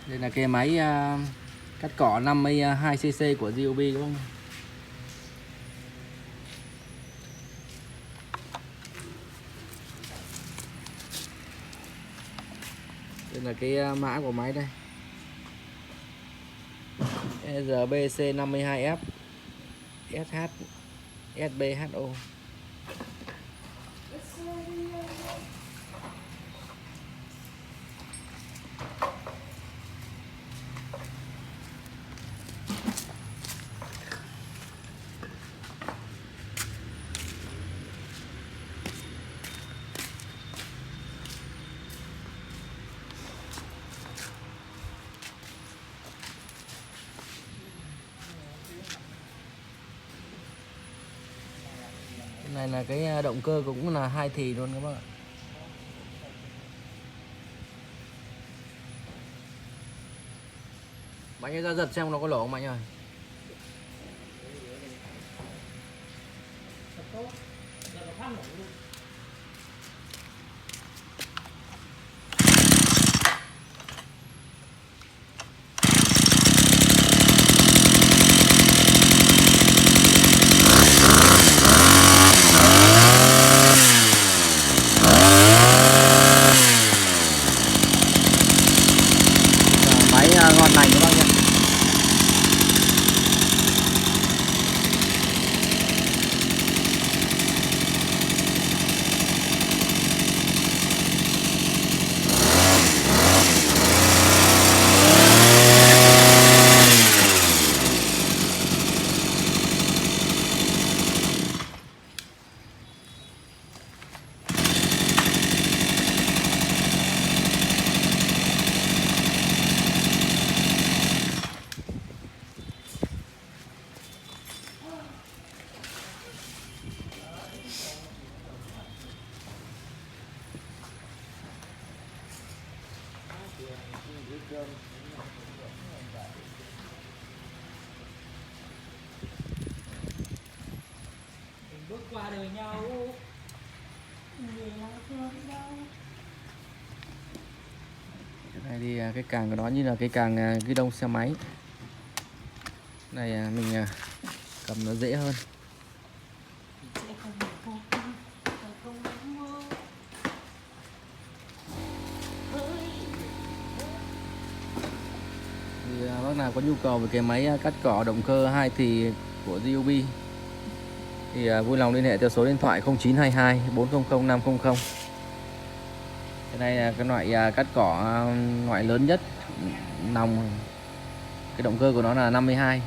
Đây là cái máy cắt cỏ 52cc của Ryobi các bác. Đây là cái mã của máy đây. RBC52F SH SBHO. Này là cái động cơ cũng là 2 thì luôn các bác ạ. Bạn ấy ra giật xem nó có lỗ không bạn ơi. Máy ngon lành các bác nhé. Bước qua đời nhau. Cái này thì cái càng của nó như là cái càng ghi đông xe máy. Này mình cầm nó dễ hơn. Thì bác nào có nhu cầu về cái máy cắt cỏ động cơ 2 thì của Ryobi thì vui lòng liên hệ theo số điện thoại 0922 400 500. Cái này là cái loại cắt cỏ loại lớn nhất, nòng cái động cơ của nó là 52.